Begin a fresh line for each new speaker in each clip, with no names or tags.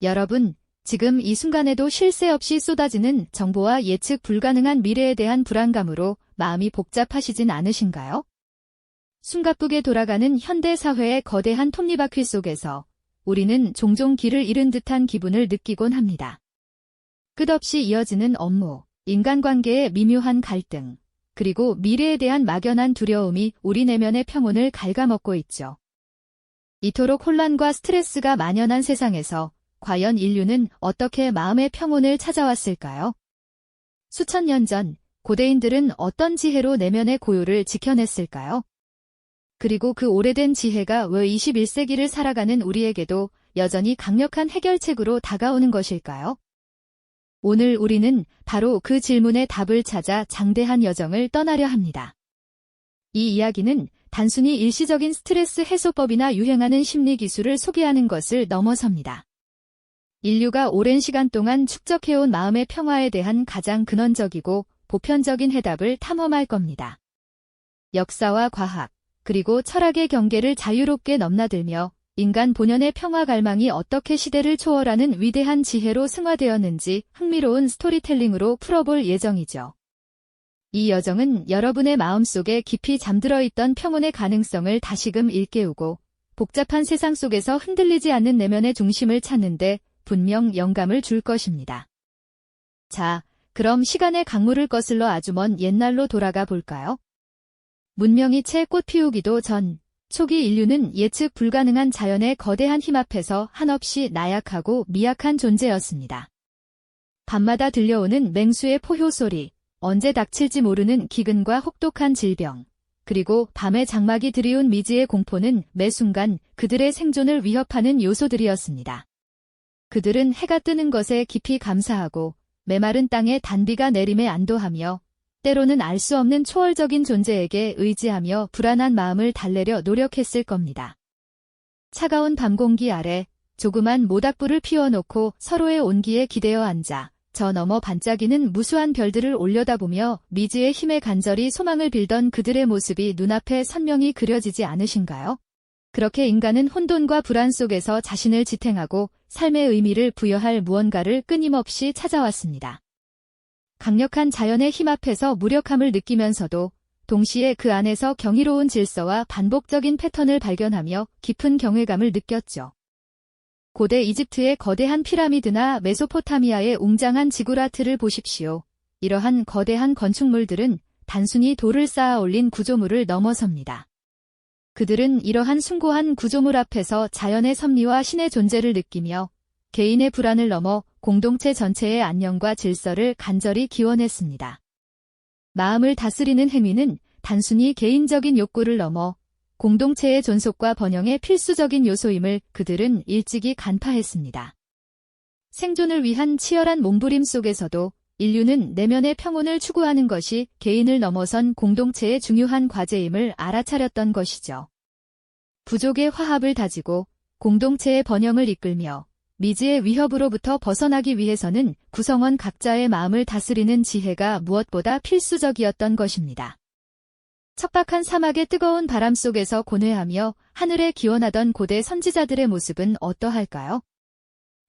여러분, 지금 이 순간에도 쉴 새 없이 쏟아지는 정보와 예측 불가능한 미래에 대한 불안감으로 마음이 복잡하시진 않으신가요? 숨가쁘게 돌아가는 현대 사회의 거대한 톱니바퀴 속에서 우리는 종종 길을 잃은 듯한 기분을 느끼곤 합니다. 끝없이 이어지는 업무, 인간관계의 미묘한 갈등, 그리고 미래에 대한 막연한 두려움이 우리 내면의 평온을 갉아먹고 있죠. 이토록 혼란과 스트레스가 만연한 세상에서 과연 인류는 어떻게 마음의 평온을 찾아왔을까요? 수천 년 전 고대인들은 어떤 지혜로 내면의 고요를 지켜냈을까요? 그리고 그 오래된 지혜가 왜 21세기를 살아가는 우리에게도 여전히 강력한 해결책으로 다가오는 것일까요? 오늘 우리는 바로 그 질문의 답을 찾아 장대한 여정을 떠나려 합니다. 이 이야기는 단순히 일시적인 스트레스 해소법이나 유행하는 심리 기술을 소개하는 것을 넘어섭니다. 인류가 오랜 시간 동안 축적해온 마음의 평화에 대한 가장 근원적이고 보편적인 해답을 탐험할 겁니다. 역사와 과학, 그리고 철학의 경계를 자유롭게 넘나들며 인간 본연의 평화 갈망이 어떻게 시대를 초월하는 위대한 지혜로 승화되었는지 흥미로운 스토리텔링으로 풀어볼 예정이죠. 이 여정은 여러분의 마음속에 깊이 잠들어 있던 평온의 가능성을 다시금 일깨우고 복잡한 세상 속에서 흔들리지 않는 내면의 중심을 찾는데 분명 영감을 줄 것입니다. 자, 그럼 시간의 강물을 거슬러 아주 먼 옛날로 돌아가 볼까요? 문명이 채 꽃 피우기도 전, 초기 인류는 예측 불가능한 자연의 거대한 힘 앞에서 한없이 나약하고 미약한 존재였습니다. 밤마다 들려오는 맹수의 포효 소리, 언제 닥칠지 모르는 기근과 혹독한 질병, 그리고 밤의 장막이 드리운 미지의 공포는 매 순간 그들의 생존을 위협하는 요소들이었습니다. 그들은 해가 뜨는 것에 깊이 감사하고 메마른 땅에 단비가 내림에 안도하며 때로는 알 수 없는 초월적인 존재에게 의지하며 불안한 마음을 달래려 노력했을 겁니다. 차가운 밤 공기 아래 조그만 모닥불을 피워놓고 서로의 온기에 기대어 앉아 저 너머 반짝이는 무수한 별들을 올려다보며 미지의 힘에 간절히 소망을 빌던 그들의 모습이 눈앞에 선명히 그려지지 않으신가요? 그렇게 인간은 혼돈과 불안 속에서 자신을 지탱하고 삶의 의미를 부여할 무언가를 끊임없이 찾아왔습니다. 강력한 자연의 힘 앞에서 무력함을 느끼면서도 동시에 그 안에서 경이로운 질서와 반복적인 패턴을 발견하며 깊은 경외감을 느꼈죠. 고대 이집트의 거대한 피라미드나 메소포타미아의 웅장한 지구라트를 보십시오. 이러한 거대한 건축물들은 단순히 돌을 쌓아 올린 구조물을 넘어섭니다. 그들은 이러한 숭고한 구조물 앞에서 자연의 섭리와 신의 존재를 느끼며 개인의 불안을 넘어 공동체 전체의 안녕과 질서를 간절히 기원했습니다. 마음을 다스리는 행위는 단순히 개인적인 욕구를 넘어 공동체의 존속과 번영의 필수적인 요소임을 그들은 일찍이 간파했습니다. 생존을 위한 치열한 몸부림 속에서도 인류는 내면의 평온을 추구하는 것이 개인을 넘어선 공동체의 중요한 과제임을 알아차렸던 것이죠. 부족의 화합을 다지고 공동체의 번영을 이끌며 미지의 위협으로부터 벗어나기 위해서는 구성원 각자의 마음을 다스리는 지혜가 무엇보다 필수적이었던 것입니다. 척박한 사막의 뜨거운 바람 속에서 고뇌하며 하늘에 기원하던 고대 선지자들의 모습은 어떠할까요?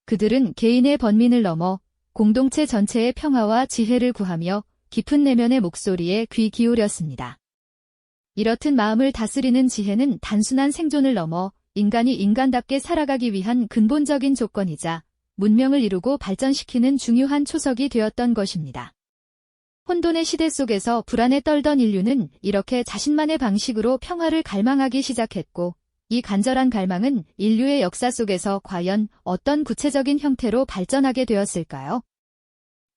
그들은 개인의 번민을 넘어 공동체 전체의 평화와 지혜를 구하며 깊은 내면의 목소리에 귀 기울였습니다. 이렇듯 마음을 다스리는 지혜는 단순한 생존을 넘어 인간이 인간답게 살아가기 위한 근본적인 조건이자 문명을 이루고 발전시키는 중요한 초석이 되었던 것입니다. 혼돈의 시대 속에서 불안에 떨던 인류는 이렇게 자신만의 방식으로 평화를 갈망하기 시작했고, 이 간절한 갈망은 인류의 역사 속에서 과연 어떤 구체적인 형태로 발전하게 되었을까요?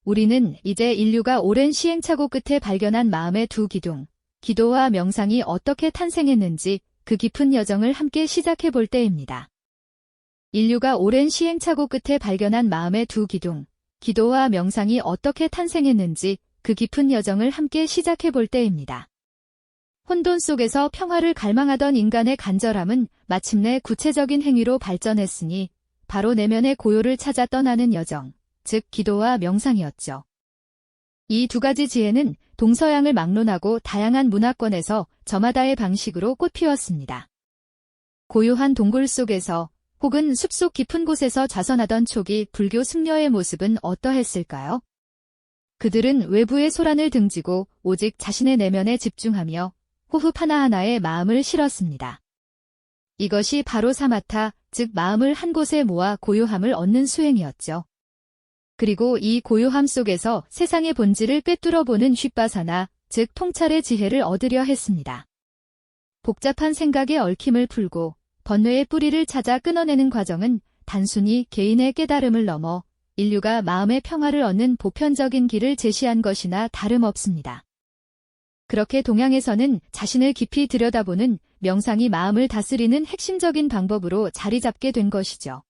우리는 이제 인류가 오랜 시행착오 끝에 발견한 마음의 두 기둥, 기도와 명상이 어떻게 탄생했는지 그 깊은 여정을 함께 시작해 볼 때입니다. 인류가 오랜 시행착오 끝에 발견한 마음의 두 기둥, 기도와 명상이 어떻게 탄생했는지 그 깊은 여정을 함께 시작해 볼 때입니다. 혼돈 속에서 평화를 갈망하던 인간의 간절함은 마침내 구체적인 행위로 발전했으니 바로 내면의 고요를 찾아 떠나는 여정, 즉 기도와 명상이었죠. 이 두 가지 지혜는 동서양을 막론하고 다양한 문화권에서 저마다의 방식으로 꽃피웠습니다. 고요한 동굴 속에서 혹은 숲속 깊은 곳에서 좌선하던 초기 불교 승려의 모습은 어떠했을까요? 그들은 외부의 소란을 등지고 오직 자신의 내면에 집중하며 호흡 하나하나에 마음을 실었습니다. 이것이 바로 사마타, 즉 마음을 한 곳에 모아 고요함을 얻는 수행이었죠. 그리고 이 고요함 속에서 세상의 본질을 꿰뚫어 보는 휘빠사나, 즉 통찰의 지혜를 얻으려 했습니다. 복잡한 생각의 얽힘을 풀고 번뇌의 뿌리를 찾아 끊어내는 과정은 단순히 개인의 깨달음을 넘어 인류가 마음의 평화를 얻는 보편적인 길을 제시한 것이나 다름없습니다. 그렇게 동양에서는 자신을 깊이 들여다보는 명상이 마음을 다스리는 핵심적인 방법으로 자리 잡게 된 것이죠.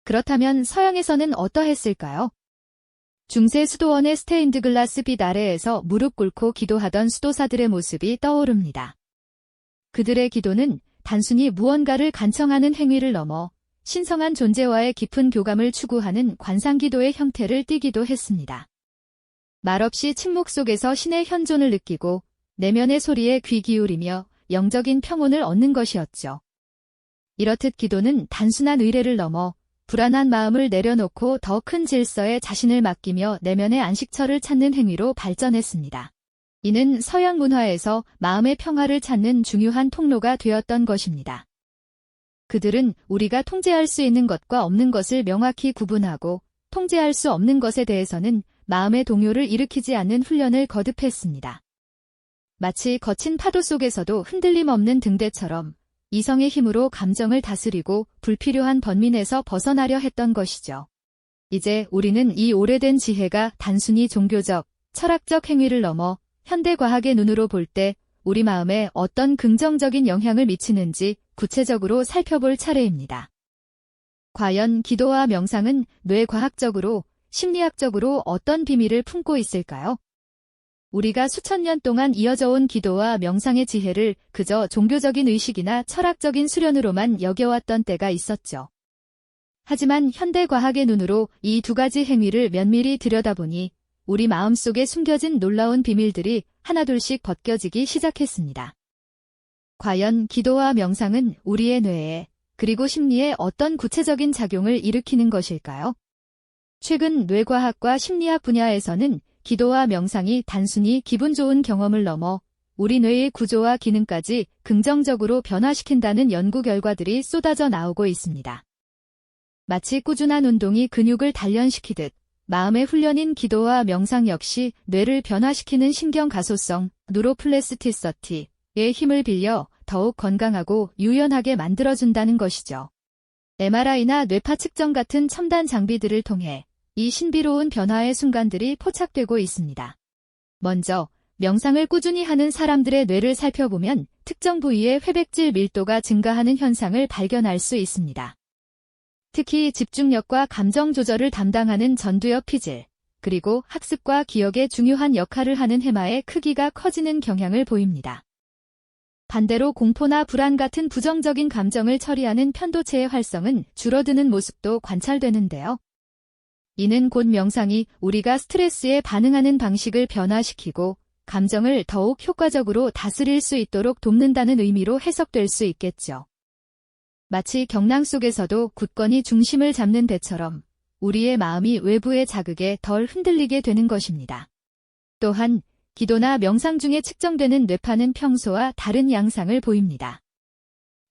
그렇다면 서양에서는 어떠했을까요? 중세 수도원의 스테인드 글라스 빛 아래에서 무릎 꿇고 기도하던 수도사들의 모습이 떠오릅니다. 그들의 기도는 단순히 무언가를 간청하는 행위를 넘어 신성한 존재와의 깊은 교감을 추구하는 관상기도의 형태를 띠기도 했습니다. 말없이 침묵 속에서 신의 현존을 느끼고 내면의 소리에 귀 기울이며 영적인 평온을 얻는 것이었죠. 이렇듯 기도는 단순한 의례를 넘어 불안한 마음을 내려놓고 더 큰 질서에 자신을 맡기며 내면의 안식처를 찾는 행위로 발전했습니다. 이는 서양 문화에서 마음의 평화를 찾는 중요한 통로가 되었던 것입니다. 그들은 우리가 통제할 수 있는 것과 없는 것을 명확히 구분하고 통제할 수 없는 것에 대해서는 마음의 동요를 일으키지 않는 훈련을 거듭했습니다. 마치 거친 파도 속에서도 흔들림 없는 등대처럼 이성의 힘으로 감정을 다스리고 불필요한 번민에서 벗어나려 했던 것이죠. 이제 우리는 이 오래된 지혜가 단순히 종교적, 철학적 행위를 넘어 현대과학의 눈으로 볼 때 우리 마음에 어떤 긍정적인 영향을 미치는지 구체적으로 살펴볼 차례입니다. 과연 기도와 명상은 뇌과학적으로, 심리학적으로 어떤 비밀을 품고 있을까요? 우리가 수천 년 동안 이어져 온 기도와 명상의 지혜를 그저 종교적인 의식이나 철학적인 수련으로만 여겨왔던 때가 있었죠. 하지만 현대과학의 눈으로 이 두 가지 행위를 면밀히 들여다보니 우리 마음속에 숨겨진 놀라운 비밀들이 하나둘씩 벗겨지기 시작했습니다. 과연 기도와 명상은 우리의 뇌에 그리고 심리에 어떤 구체적인 작용을 일으키는 것일까요? 최근 뇌과학과 심리학 분야에서는 기도와 명상이 단순히 기분 좋은 경험을 넘어 우리 뇌의 구조와 기능까지 긍정적으로 변화시킨다는 연구 결과들이 쏟아져 나오고 있습니다. 마치 꾸준한 운동이 근육을 단련시키듯 마음의 훈련인 기도와 명상 역시 뇌를 변화시키는 신경가소성, 뉴로플라스티시티의 힘을 빌려 더욱 건강하고 유연하게 만들어준다는 것이죠. MRI나 뇌파 측정 같은 첨단 장비들을 통해 이 신비로운 변화의 순간들이 포착되고 있습니다. 먼저 명상을 꾸준히 하는 사람들의 뇌를 살펴보면 특정 부위의 회백질 밀도가 증가하는 현상을 발견할 수 있습니다. 특히 집중력과 감정 조절을 담당하는 전두엽 피질, 그리고 학습과 기억에 중요한 역할을 하는 해마의 크기가 커지는 경향을 보입니다. 반대로 공포나 불안 같은 부정적인 감정을 처리하는 편도체의 활성은 줄어드는 모습도 관찰되는데요. 이는 곧 명상이 우리가 스트레스에 반응하는 방식을 변화시키고 감정을 더욱 효과적으로 다스릴 수 있도록 돕는다는 의미로 해석될 수 있겠죠. 마치 경랑 속에서도 굳건히 중심을 잡는 배처럼 우리의 마음이 외부의 자극에 덜 흔들리게 되는 것입니다. 또한 기도나 명상 중에 측정되는 뇌파는 평소와 다른 양상을 보입니다.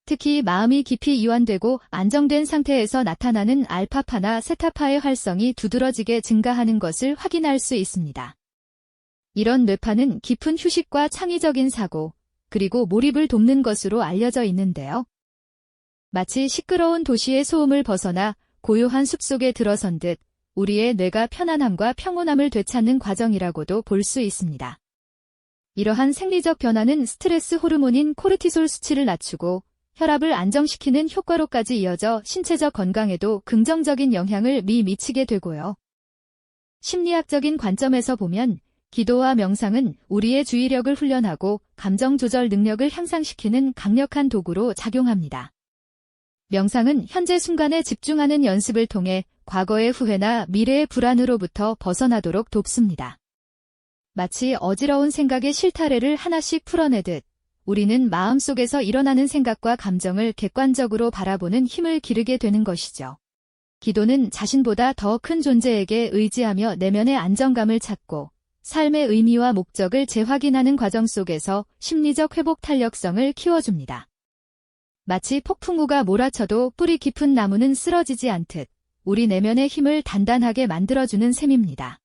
특히 마음이 깊이 이완되고 안정된 상태에서 나타나는 알파파나 세타파의 활성이 두드러지게 증가하는 것을 확인할 수 있습니다. 이런 뇌파는 깊은 휴식과 창의적인 사고, 그리고 몰입을 돕는 것으로 알려져 있는데요. 마치 시끄러운 도시의 소음을 벗어나 고요한 숲속에 들어선 듯 우리의 뇌가 편안함과 평온함을 되찾는 과정이라고도 볼 수 있습니다. 이러한 생리적 변화는 스트레스 호르몬인 코르티솔 수치를 낮추고 혈압을 안정시키는 효과로까지 이어져 신체적 건강에도 긍정적인 영향을 미치게 되고요. 심리학적인 관점에서 보면 기도와 명상은 우리의 주의력을 훈련하고 감정 조절 능력을 향상시키는 강력한 도구로 작용합니다. 명상은 현재 순간에 집중하는 연습을 통해 과거의 후회나 미래의 불안으로부터 벗어나도록 돕습니다. 마치 어지러운 생각의 실타래를 하나씩 풀어내듯 우리는 마음속에서 일어나는 생각과 감정을 객관적으로 바라보는 힘을 기르게 되는 것이죠. 기도는 자신보다 더 큰 존재에게 의지하며 내면의 안정감을 찾고 삶의 의미와 목적을 재확인하는 과정 속에서 심리적 회복 탄력성을 키워줍니다. 마치 폭풍우가 몰아쳐도 뿌리 깊은 나무는 쓰러지지 않듯 우리 내면의 힘을 단단하게 만들어주는 셈입니다.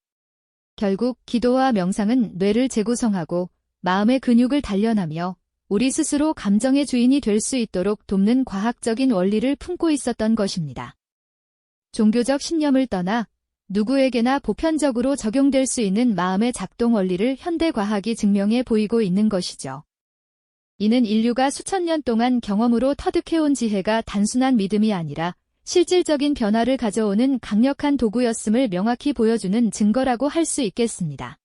결국 기도와 명상은 뇌를 재구성하고 마음의 근육을 단련하며 우리 스스로 감정의 주인이 될 수 있도록 돕는 과학적인 원리를 품고 있었던 것입니다. 종교적 신념을 떠나 누구에게나 보편적으로 적용될 수 있는 마음의 작동 원리를 현대 과학이 증명해 보이고 있는 것이죠. 이는 인류가 수천 년 동안 경험으로 터득해온 지혜가 단순한 믿음이 아니라 실질적인 변화를 가져오는 강력한 도구였음을 명확히 보여주는 증거라고 할 수 있겠습니다.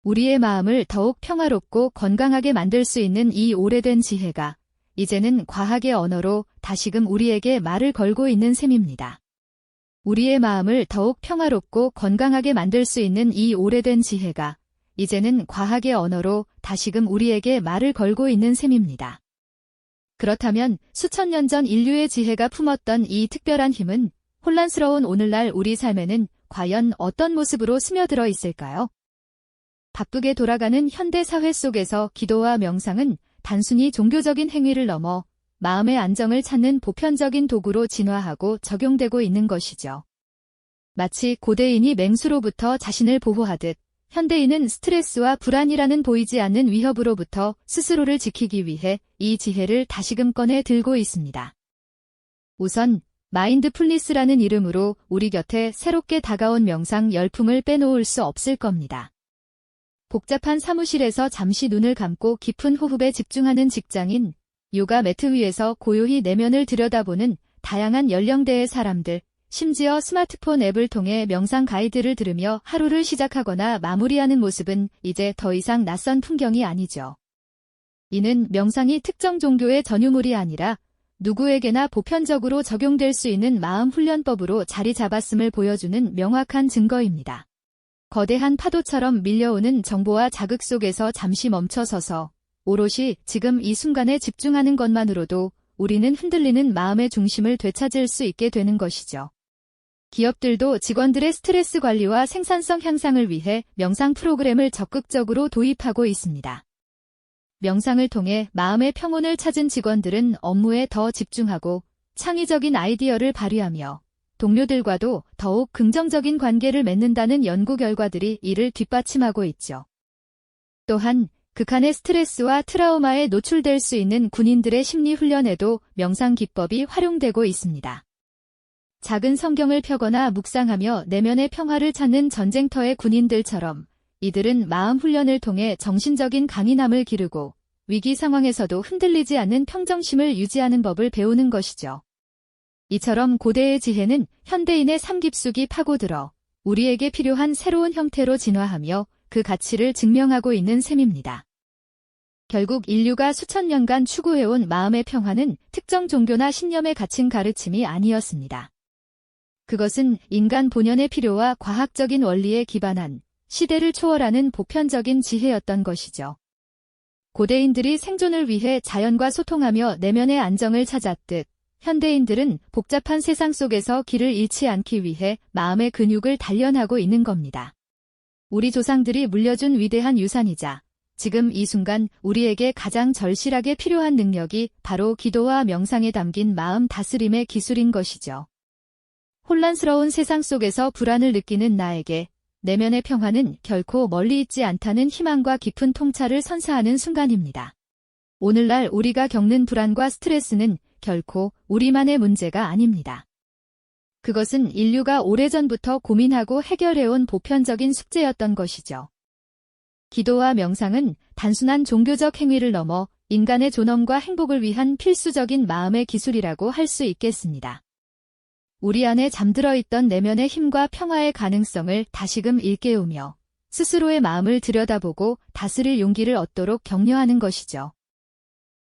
우리의 마음을 더욱 평화롭고 건강하게 만들 수 있는 이 오래된 지혜가 이제는 과학의 언어로 다시금 우리에게 말을 걸고 있는 셈입니다. 우리의 마음을 더욱 평화롭고 건강하게 만들 수 있는 이 오래된 지혜가 이제는 과학의 언어로 다시금 우리에게 말을 걸고 있는 셈입니다. 그렇다면 수천 년 전 인류의 지혜가 품었던 이 특별한 힘은 혼란스러운 오늘날 우리 삶에는 과연 어떤 모습으로 스며들어 있을까요? 바쁘게 돌아가는 현대 사회 속에서 기도와 명상은 단순히 종교적인 행위를 넘어 마음의 안정을 찾는 보편적인 도구로 진화하고 적용되고 있는 것이죠. 마치 고대인이 맹수로부터 자신을 보호하듯 현대인은 스트레스와 불안이라는 보이지 않는 위협으로부터 스스로를 지키기 위해 이 지혜를 다시금 꺼내 들고 있습니다. 우선 마인드풀니스라는 이름으로 우리 곁에 새롭게 다가온 명상 열풍을 빼놓을 수 없을 겁니다. 복잡한 사무실에서 잠시 눈을 감고 깊은 호흡에 집중하는 직장인, 요가 매트 위에서 고요히 내면을 들여다보는 다양한 연령대의 사람들, 심지어 스마트폰 앱을 통해 명상 가이드를 들으며 하루를 시작하거나 마무리하는 모습은 이제 더 이상 낯선 풍경이 아니죠. 이는 명상이 특정 종교의 전유물이 아니라 누구에게나 보편적으로 적용될 수 있는 마음 훈련법으로 자리 잡았음을 보여주는 명확한 증거입니다. 거대한 파도처럼 밀려오는 정보와 자극 속에서 잠시 멈춰서서 오롯이 지금 이 순간에 집중하는 것만으로도 우리는 흔들리는 마음의 중심을 되찾을 수 있게 되는 것이죠. 기업들도 직원들의 스트레스 관리와 생산성 향상을 위해 명상 프로그램을 적극적으로 도입하고 있습니다. 명상을 통해 마음의 평온을 찾은 직원들은 업무에 더 집중하고 창의적인 아이디어를 발휘하며 동료들과도 더욱 긍정적인 관계를 맺는다는 연구 결과들이 이를 뒷받침하고 있죠. 또한 극한의 스트레스와 트라우마에 노출될 수 있는 군인들의 심리 훈련에도 명상 기법이 활용되고 있습니다. 작은 성경을 펴거나 묵상하며 내면의 평화를 찾는 전쟁터의 군인들처럼 이들은 마음 훈련을 통해 정신적인 강인함을 기르고 위기 상황에서도 흔들리지 않는 평정심을 유지하는 법을 배우는 것이죠. 이처럼 고대의 지혜는 현대인의 삶 깊숙이 파고들어 우리에게 필요한 새로운 형태로 진화하며 그 가치를 증명하고 있는 셈입니다. 결국 인류가 수천 년간 추구해온 마음의 평화는 특정 종교나 신념에 갇힌 가르침이 아니었습니다. 그것은 인간 본연의 필요와 과학적인 원리에 기반한 시대를 초월하는 보편적인 지혜였던 것이죠. 고대인들이 생존을 위해 자연과 소통하며 내면의 안정을 찾았듯 현대인들은 복잡한 세상 속에서 길을 잃지 않기 위해 마음의 근육을 단련하고 있는 겁니다. 우리 조상들이 물려준 위대한 유산이자 지금 이 순간 우리에게 가장 절실하게 필요한 능력이 바로 기도와 명상에 담긴 마음 다스림의 기술인 것이죠. 혼란스러운 세상 속에서 불안을 느끼는 나에게 내면의 평화는 결코 멀리 있지 않다는 희망과 깊은 통찰을 선사하는 순간입니다. 오늘날 우리가 겪는 불안과 스트레스는 결코 우리만의 문제가 아닙니다. 그것은 인류가 오래전부터 고민하고 해결해온 보편적인 숙제였던 것이죠. 기도와 명상은 단순한 종교적 행위를 넘어 인간의 존엄과 행복을 위한 필수적인 마음의 기술이라고 할 수 있겠습니다. 우리 안에 잠들어 있던 내면의 힘과 평화의 가능성을 다시금 일깨우며 스스로의 마음을 들여다보고 다스릴 용기를 얻도록 격려하는 것이죠.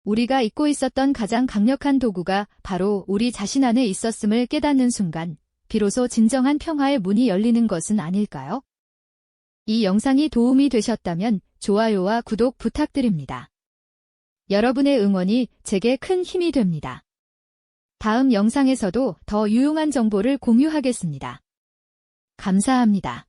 우리가 잊고 있었던 가장 강력한 도구가 바로 우리 자신 안에 있었음을 깨닫는 순간 비로소 진정한 평화의 문이 열리는 것은 아닐까요? 이 영상이 도움이 되셨다면 좋아요와 구독 부탁드립니다. 여러분의 응원이 제게 큰 힘이 됩니다. 다음 영상에서도 더 유용한 정보를 공유하겠습니다. 감사합니다.